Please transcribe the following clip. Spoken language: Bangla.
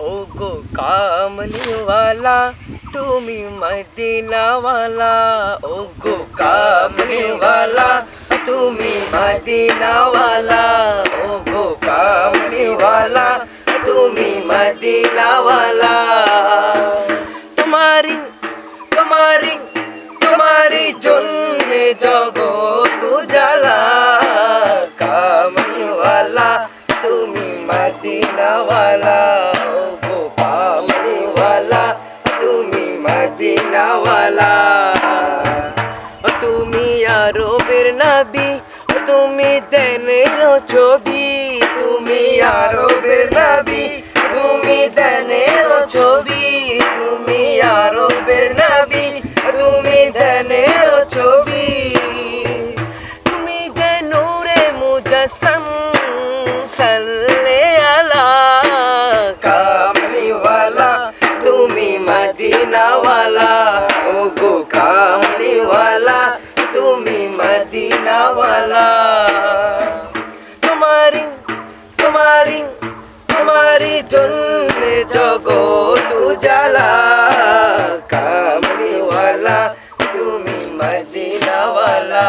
ओ गो कामली वाला তুমি মদিনাওয়ালা ও গো কামলিওয়ালা তুমি মদিনাওয়ালা ও গো কামলিওয়ালা তুমি মদিনাওয়ালা তোমারি তোমারি তোমারি জন্য জগৎ উজালা কামলিওয়ালা তুমি মদিনাওয়ালা ও গো কামলিওয়ালা তুমি মদিনাওয়ালা তুমি আরবের নবী তুমি দেনের ছবি তুমি আরবের নবী তুমি দেনের ছবি তুমি আরবের নবী তুমি দেনের ছবি তুমি যে নূরে মুজাসসাম সাল্লে আলা কামলিওয়ালা তুমি মদিনাওয়ালা ও গো কামলিওয়ালা তুমি মদিনাওয়ালা তোমারি তোমারি তোমারি জন্য জগৎ উজালা কামলিওয়ালা তুমি মদিনাওয়ালা।